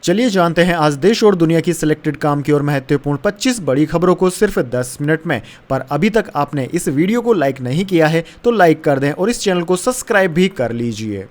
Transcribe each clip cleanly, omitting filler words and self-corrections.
चलिए जानते हैं आज देश और दुनिया की सिलेक्टेड काम की और महत्वपूर्ण 25 बड़ी खबरों को सिर्फ 10 मिनट में। पर अभी तक आपने इस वीडियो को लाइक नहीं किया है तो लाइक कर दें और इस चैनल को सब्सक्राइब भी कर लीजिए।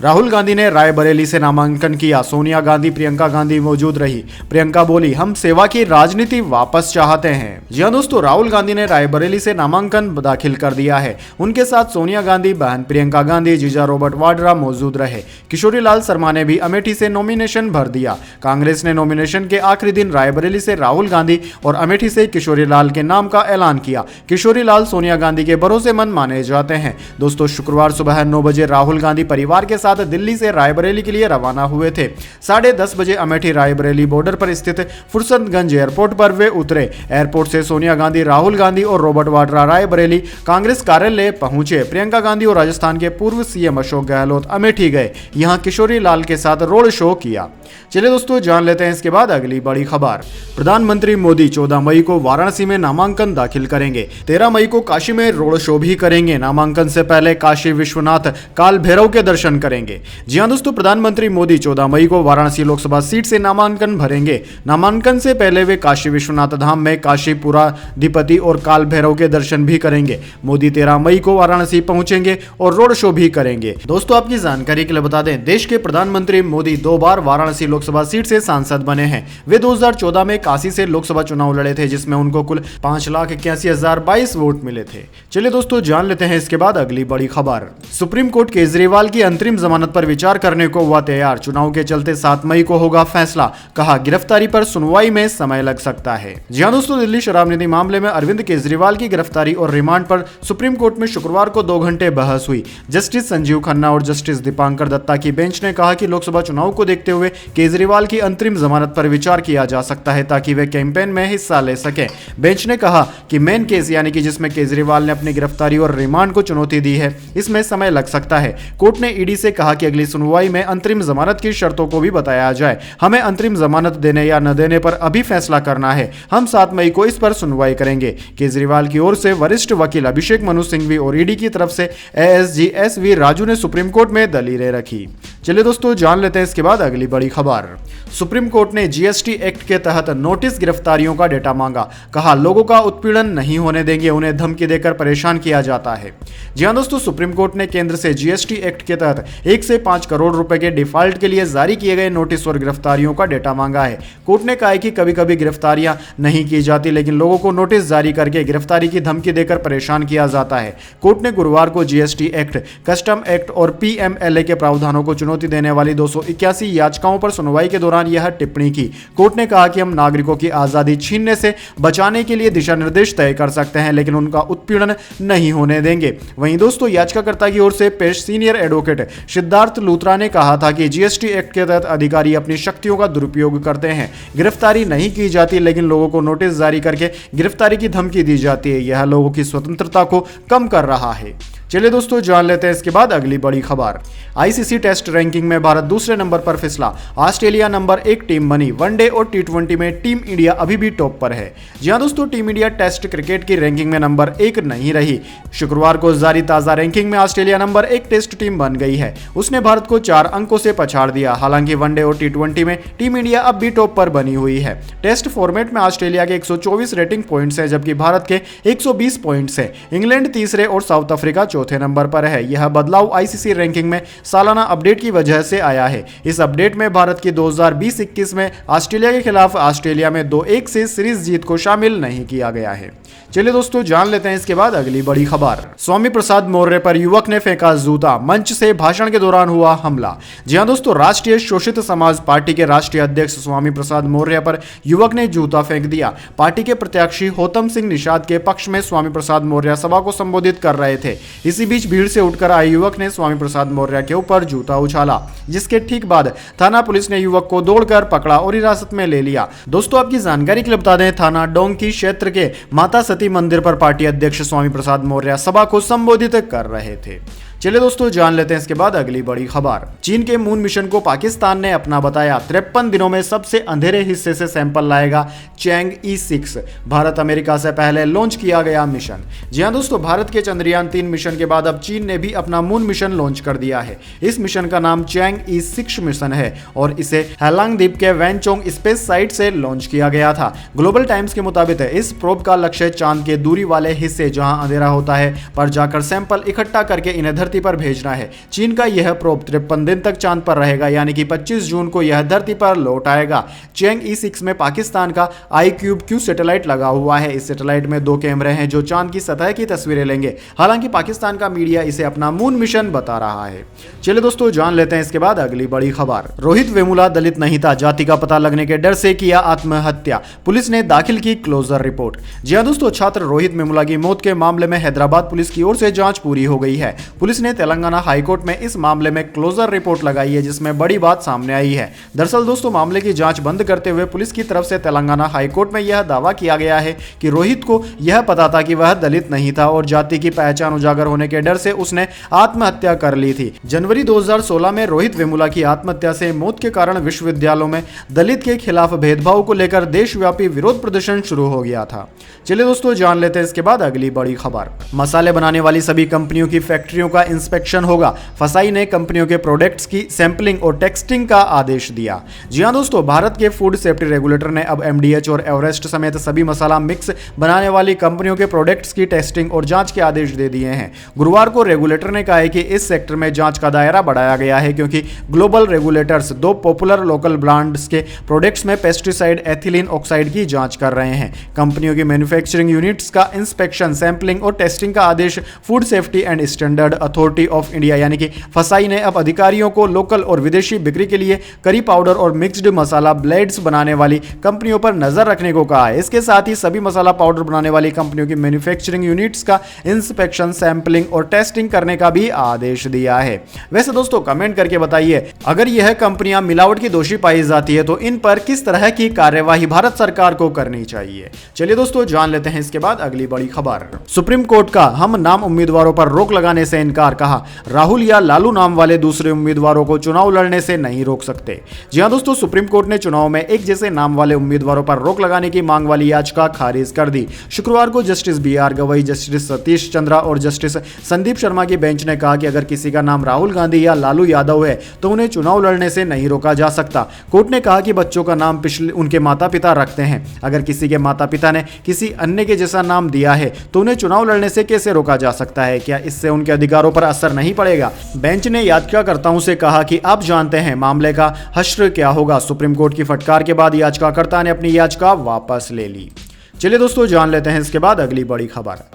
राहुल गांधी ने रायबरेली से नामांकन किया। सोनिया गांधी, प्रियंका गांधी मौजूद रही। प्रियंका बोली, हम सेवा की राजनीति वापस चाहते हैं। जी हां दोस्तों, राहुल गांधी ने रायबरेली से नामांकन दाखिल कर दिया है। उनके साथ सोनिया गांधी, बहन प्रियंका गांधी, जीजा रॉबर्ट वाड्रा मौजूद रहे। किशोरी लाल शर्मा ने भी अमेठी से नॉमिनेशन भर दिया। कांग्रेस ने नॉमिनेशन के आखिरी दिन रायबरेली से राहुल गांधी और अमेठी से किशोरी लाल के नाम का ऐलान किया। किशोरी लाल सोनिया गांधी के भरोसेमंद माने जाते हैं। दोस्तों, शुक्रवार सुबह 9 बजे राहुल गांधी परिवार के साथ दिल्ली से रायबरेली के लिए रवाना हुए थे। 10:30 बजे अमेठी रायबरेली बॉर्डर पर स्थित फुरसतगंज एयरपोर्ट पर वे उतरे। एयरपोर्ट से सोनिया गांधी, राहुल गांधी और रॉबर्ट वाड्रा रायबरेली कांग्रेस कार्यालय पहुंचे। प्रियंका गांधी और राजस्थान के पूर्व सीएम अशोक गहलोत अमेठी गए। यहां किशोरी लाल के साथ रोड शो किया। चलिए दोस्तों, जान लेते हैं इसके बाद अगली बड़ी खबर। प्रधानमंत्री मोदी 14 मई को वाराणसी में नामांकन दाखिल करेंगे। 13 मई को काशी में रोड शो भी करेंगे। नामांकन से पहले काशी विश्वनाथ काल भैरव के दर्शन करेंगे। जी हां दोस्तों, प्रधानमंत्री मोदी 14 मई को वाराणसी लोकसभा सीट से नामांकन भरेंगे। नामांकन से पहले वे काशी विश्वनाथ धाम में काशीपुराधिपति और काल भैरव के दर्शन भी करेंगे। मोदी 13 मई को वाराणसी पहुंचेंगे और रोड शो भी करेंगे। दोस्तों, आपकी जानकारी के लिए बता दें, देश के प्रधानमंत्री मोदी 2 बार वाराणसी लोकसभा सीट से सांसद बने हैं। वे 2014 में काशी से लोकसभा चुनाव लड़े थे, जिसमें उनको कुल 5,81,022 वोट मिले थे। चलिए दोस्तों, जान लेते हैं इसके बाद अगली बड़ी खबर। सुप्रीम कोर्ट केजरीवाल की अंतरिम जमानत पर विचार करने को हुआ तैयार। चुनाव के चलते 7 मई को होगा फैसला। कहा, गिरफ्तारी पर सुनवाई में समय लग सकता है। जी हां दोस्तों, दिल्ली शराब नीति मामले में अरविंद केजरीवाल की गिरफ्तारी और रिमांड पर सुप्रीम कोर्ट में शुक्रवार को 2 घंटे बहस हुई। जस्टिस संजीव खन्ना और जस्टिस दीपांकर दत्ता की बेंच ने कहा कि लोकसभा चुनाव को देखते हुए केजरीवाल की अंतरिम जमानत पर विचार किया जा सकता है ताकि वे कैंपेन में हिस्सा ले सकें। बेंच ने कहा कि मेन केस यानी कि जिसमें केजरीवाल ने अपनी गिरफ्तारी और रिमांड को चुनौती दी है, इसमें समय लग सकता है। कोर्ट ने ईडी से कहा कि अगली सुनवाई में अंतरिम जमानत की शर्तों को भी बताया जाए। हमें अंतरिम जमानत देने या न देने पर अभी फैसला करना है। हम 7 मई को इस पर सुनवाई करेंगे। केजरीवाल की ओर से वरिष्ठ वकील अभिषेक मनु सिंघवी और ईडी की तरफ से एएसजी एसवी राजू ने सुप्रीम कोर्ट में दलीलें रखी। चलिए दोस्तों, जान लेते हैं इसके बाद अगली बड़ी खबर। सुप्रीम कोर्ट ने जीएसटी एक्ट के तहत नोटिस गिरफ्तारियों का डेटा मांगा। कहा, लोगों का उत्पीड़न नहीं होने देंगे, उन्हें धमकी देकर परेशान किया जाता है। जी हां दोस्तों, सुप्रीम कोर्ट ने केंद्र से जीएसटी एक्ट के तहत 1 से 5 करोड़ रुपए के डिफॉल्ट के लिए जारी किए गए नोटिस और गिरफ्तारियों का डेटा मांगा है। कोर्ट ने कहा है कि कभी कभी गिरफ्तारियां नहीं की जाती, लेकिन लोगों को नोटिस जारी करके गिरफ्तारी की धमकी देकर परेशान किया जाता है। कोर्ट ने गुरुवार को जीएसटी एक्ट, कस्टम एक्ट और पीएमएलए के प्रावधानों को चुनौती देने वाली 281 याचिकाओं पर सुनवाई के दौरान यह टिप्पणी की। कोर्ट ने कहा कि हम नागरिकों की आजादी छीनने से बचाने के लिए दिशा निर्देश तय कर सकते हैं, लेकिन उनका उत्पीड़न नहीं होने देंगे। वहीं दोस्तों, याचिकाकर्ता की ओर से पेश सीनियर एडवोकेट सिद्धार्थ लूथरा ने कहा था कि जीएसटी एक्ट के तहत अधिकारी अपनी शक्तियों का दुरुपयोग करते हैं। गिरफ्तारी नहीं की जाती, लेकिन लोगों को नोटिस जारी करके गिरफ्तारी की धमकी दी जाती है। यह लोगों की स्वतंत्रता को कम कर रहा है। चलिए दोस्तों, जान लेते हैं इसके बाद अगली बड़ी खबर। आईसीसी टेस्ट रैंकिंग में भारत दूसरे नंबर पर फिसला। ऑस्ट्रेलिया नंबर 1 टीम बनी। वनडे और टी20 में टीम इंडिया अभी भी टॉप पर है। जी हां दोस्तों, टीम इंडिया टेस्ट क्रिकेट की रैंकिंग में नंबर 1 नहीं रही। शुक्रवार को जारी ताजा रैंकिंग में ऑस्ट्रेलिया नंबर 1 टेस्ट टीम बन गई है। उसने भारत को 4 अंकों से पछाड़ दिया। हालांकि वनडे और टी20 में टीम इंडिया अब भी टॉप पर बनी हुई है। टेस्ट फॉर्मेट में ऑस्ट्रेलिया के 124 रेटिंग पॉइंट्स हैं, जबकि भारत के 120 पॉइंट्स हैं। इंग्लैंड तीसरे और साउथ अफ्रीका चौथे नंबर पर है। यह बदलाव आईसीसी रैंकिंग में सालाना अपडेट की वजह से आया है। इस अपडेट में भारत की 2020-21 में ऑस्ट्रेलिया के खिलाफ ऑस्ट्रेलिया में 2-1 से सीरीज जीत को शामिल नहीं किया गया है। चलिए दोस्तों, जान लेते हैं इसके बाद अगली बड़ी खबर। स्वामी प्रसाद मौर्य पर युवक ने फेंका जूता। मंच से भाषण के दौरान हुआ हमला। जी हां दोस्तों, राष्ट्रीय शोषित समाज पार्टी के राष्ट्रीय अध्यक्ष स्वामी प्रसाद मौर्य पर युवक ने जूता फेंक दिया। पार्टी के प्रत्याशी होतम सिंह निषाद के पक्ष में स्वामी प्रसाद मौर्य सभा को संबोधित कर रहे थे। इसी बीच भीड़ से उठकर आए युवक ने स्वामी प्रसाद मौर्य के ऊपर जूता उछाला, जिसके ठीक बाद थाना पुलिस ने युवक को दौड़कर पकड़ा और हिरासत में ले लिया। दोस्तों, आपकी जानकारी के लिए बता दें, थाना डोंकी क्षेत्र के माता सती मंदिर पर पार्टी अध्यक्ष स्वामी प्रसाद मौर्य सभा को संबोधित कर रहे थे। चलिए दोस्तों जान लेते हैं इसके बाद अगली बड़ी खबर। चीन के मून मिशन को पाकिस्तान ने अपना बताया। 53 दिनों में सबसे अंधेरे हिस्से से सैंपल लाएगा चैंग E6। भारत अमेरिका से पहले लॉन्च किया गया मिशन। जी हां दोस्तों, भारत के चंद्रयान 3 मिशन के बाद अब चीन ने भी अपना मून मिशन लॉन्च कर दिया है। इस मिशन का नाम चैंग E6 मिशन है और इसे हेलांग द्वीप के वैनचोंग स्पेस साइट से लॉन्च किया गया था। ग्लोबल टाइम्स के मुताबिक इस प्रोब का लक्ष्य चांद के दूरी वाले हिस्से जहां अंधेरा होता है पर जाकर सैंपल इकट्ठा करके इन्हें धरती पर भेजना है। चीन का यह प्रोब 53 दिन तक चांद पर रहेगा, यानी कि 25 जून को यह धरती पर लौट आएगा। चैंग E6 में पाकिस्तान का iCubeQ सैटेलाइट लगा हुआ है। इस सैटेलाइट में 2 कैमरे हैं जो चांद की सतह की तस्वीरें लेंगे। हालांकि पाकिस्तान का मीडिया इसे अपना मून मिशन बता रहा है। चलिए दोस्तों जान लेते हैं इसके बाद अगली बड़ी खबर। रोहित वेमुला दलित नहीं था, जाति का पता लगने के डर से किया आत्महत्या, पुलिस ने दाखिल की क्लोजर रिपोर्ट। जी हां दोस्तों, छात्र रोहित वेमुला की मौत के मामले में हैदराबाद पुलिस की ओर से जांच पूरी हो गई है। पुलिस ने तेलंगाना हाईकोर्ट में इस मामले में क्लोजर रिपोर्ट लगाई है, जिसमें बड़ी बात सामने आई है। दरअसल दोस्तों, मामले की जांच बंद करते हुए पुलिस की तरफ से तेलंगाना हाईकोर्ट में यह दावा किया गया है कि रोहित को यह पता था कि वह दलित नहीं था और जाति की पहचान उजागर होने के डर से उसने आत्महत्या कर ली थी। जनवरी 2016 में रोहित वेमुला की आत्महत्या से मौत के कारण विश्वविद्यालयों में दलित के खिलाफ भेदभाव को लेकर देशव्यापी विरोध प्रदर्शन शुरू हो गया था। चलिए दोस्तों जान लेते हैं इसके बाद अगली बड़ी खबर। मसाले बनाने वाली सभी कंपनियों की फैक्ट्रियों का इंस्पेक्शन होगा। फसाई ने कंपनियों के प्रोडक्ट्स की सैंपलिंग और टेस्टिंग का आदेश दिया। जी हां दोस्तों, भारत के फूड सेफ्टी रेगुलेटर ने अब MDH और एवरेस्ट समेत सभी मसाला मिक्स बनाने वाली कंपनियों के प्रोडक्ट्स की टेस्टिंग और जांच के आदेश दे दिए हैं। गुरुवार को रेगुलेटर ने कहा है कि इस सेक्टर में जांच का दायरा बढ़ाया गया है क्योंकि global regulators 2 popular local brands के प्रोडक्ट्स में पेस्टिसाइड एथिलीन ऑक्साइड की जांच कर रहे हैं। कंपनियों की मैन्युफैक्चरिंग यूनिट्स का इंस्पेक्शन, सैंपलिंग और टेस्टिंग का आदेश food safety and standard authority of India यानी कि फसाई ने अब अधिकारियों को लोकल और विदेशी बिक्री के लिए करी पाउडर और मिक्स्ड मसाला ब्लेड्स बनाने वाली कंपनियों पर नजर रखने को कहा है। इसके साथ ही सभी मसाला पाउडर बनाने वाली कंपनियों की मैन्युफैक्चरिंग यूनिट्स का इंस्पेक्शन, सैंपलिंग और टेस्टिंग करने का भी आदेश दिया है। वैसे दोस्तों कमेंट करके बताइए, अगर यह कंपनियां मिलावट की दोषी पाई जाती है तो इन पर किस तरह की कार्यवाही भारत सरकार को करनी चाहिए। चलिए दोस्तों जान लेते हैं इसके बाद अगली बड़ी खबर। सुप्रीम कोर्ट का हम नाम उम्मीदवारों पर रोक लगाने से इनकार, कहा राहुल या लालू नाम वाले दूसरे उम्मीदवारों को चुनाव लड़ने से नहीं रोक सकते। जी हां दोस्तों, सुप्रीम कोर्ट ने चुनाव में एक जैसे नाम वाले उम्मीदवारों पर रोक लगाने की मांग वाली याचिका खारिज कर दी। शुक्रवार को justice BR Gavai, justice Satish Chandra और जस्टिस संदीप शर्मा की बेंच ने कहा कि अगर किसी का नाम राहुल गांधी या लालू यादव है तो उन्हें चुनाव लड़ने से नहीं रोका जा सकता। कोर्ट ने कहा कि बच्चों का नाम पिछले उनके माता पिता रखते हैं। अगर किसी के माता पिता ने किसी अन्य के जैसा नाम दिया है तो उन्हें चुनाव लड़ने से कैसे रोका जा सकता है? क्या इससे उनके अधिकारों पर असर नहीं पड़ेगा? बेंच ने याचिकाकर्ताओं से कहा कि आप जानते हैं मामले का हश्र क्या होगा। सुप्रीम कोर्ट की फटकार के बाद याचिकाकर्ता ने अपनी याचिका वापस ले ली। चलिए दोस्तों जान लेते हैं इसके बाद अगली बड़ी खबर।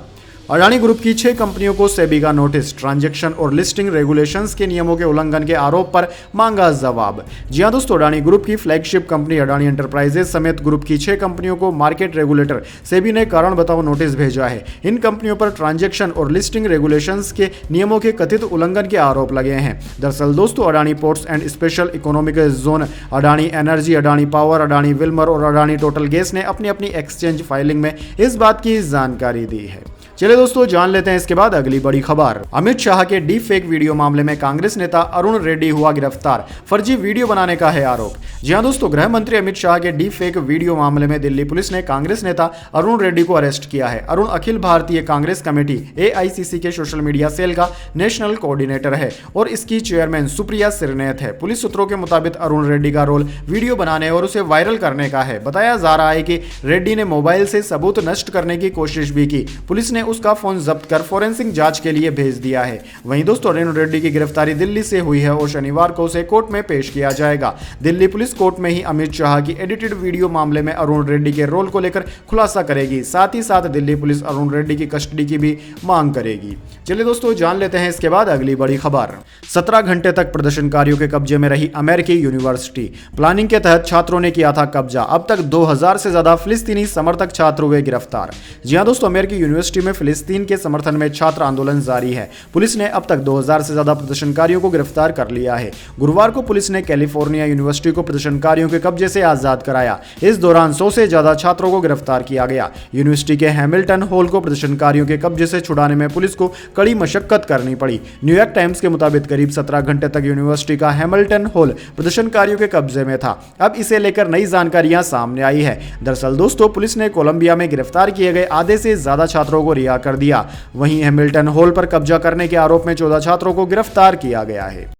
अडानी ग्रुप की 6 कंपनियों को सेबी का नोटिस, ट्रांजैक्शन और लिस्टिंग रेगुलेशंस के नियमों के उल्लंघन के आरोप पर मांगा जवाब। जी हां दोस्तों, अडानी ग्रुप की फ्लैगशिप कंपनी अडानी एंटरप्राइजेस समेत ग्रुप की 6 कंपनियों को मार्केट रेगुलेटर सेबी ने कारण बताओ नोटिस भेजा है। इन कंपनियों पर ट्रांजैक्शन और लिस्टिंग रेगुलेशंस के नियमों के कथित उल्लंघन के आरोप लगे हैं। दरअसल दोस्तों, Adani ports and special economic zone, Adani energy, Adani power, Adani Wilmer और अडानी टोटल गैस ने अपनी अपनी एक्सचेंज फाइलिंग में इस बात की जानकारी दी है। चलिए दोस्तों जान लेते हैं इसके बाद अगली बड़ी खबर। अमित शाह के डीप फेक वीडियो मामले में कांग्रेस नेता अरुण रेड्डी हुआ गिरफ्तार, फर्जी वीडियो बनाने का है आरोप। जी हां दोस्तों, गृह मंत्री अमित शाह के डीप फेक वीडियो मामले में दिल्ली पुलिस ने कांग्रेस नेता अरुण रेड्डी को अरेस्ट किया है। अरुण अखिल भारतीय कांग्रेस कमेटी AICC के सोशल मीडिया सेल का नेशनल कोऑर्डिनेटर है और इसकी चेयरमैन सुप्रिया सिरनेत है। पुलिस सूत्रों के मुताबिक अरुण रेड्डी का रोल वीडियो बनाने और उसे वायरल करने का है। बताया जा रहा है कि रेड्डी ने मोबाइल से सबूत नष्ट करने की कोशिश भी की। पुलिस ने उसका फोन जब्त कर फोरेंसिक जांच के लिए भेज दिया है। वहीं दोस्तों, अरुण रेड्डी की गिरफ्तारी दिल्ली से हुई है और शनिवार को उसे कोर्ट में पेश किया जाएगा। दिल्ली पुलिस कोर्ट में ही अमित शाह की एडिटेड वीडियो मामले में अरुण रेड्डी के रोल को लेकर खुलासा करेगी। साथ ही साथ दिल्ली पुलिस अरुण रेड्डी की कस्टडी की भी मांग करेगी। चलिए दोस्तों जान लेते हैं इसके बाद अगली बड़ी खबर। 17 घंटे तक प्रदर्शनकारियों के कब्जे में रही अमेरिकी यूनिवर्सिटी, प्लानिंग के तहत छात्रों ने किया था कब्जा। अब तक 2000 से ज्यादा फिलिस्तीनी समर्थक छात्र हुए गिरफ्तार। जी हां दोस्तों, अमेरिकी यूनिवर्सिटी में फिलिस्तीन के समर्थन में छात्र आंदोलन जारी है। पुलिस ने अब तक 2000 से ज्यादा प्रदर्शनकारियों को गिरफ्तार कर लिया है। गुरुवार को पुलिस ने कैलिफोर्निया यूनिवर्सिटी को प्रदर्शनकारियों के कब्जे से आजाद कराया। इस दौरान 100 से ज्यादा छात्रों को गिरफ्तार किया गया। यूनिवर्सिटी के हैमिल्टन हॉल को प्रदर्शनकारियों के कब्जे से छुड़ाने में पुलिस को कड़ी मशक्कत करनी पड़ी। न्यूयॉर्क टाइम्स के मुताबिक करीब 17 घंटे तक यूनिवर्सिटी का हैमिल्टन हॉल प्रदर्शनकारियों के कब्जे में था। अब इसे लेकर नई जानकारियां सामने आई है। दरअसल दोस्तों, पुलिस ने कोलंबिया में गिरफ्तार किए गए आधे से ज्यादा छात्रों को रिहा कर दिया। वहीं हैमिल्टन हॉल पर कब्जा करने के आरोप में 14 छात्रों को गिरफ्तार किया गया है।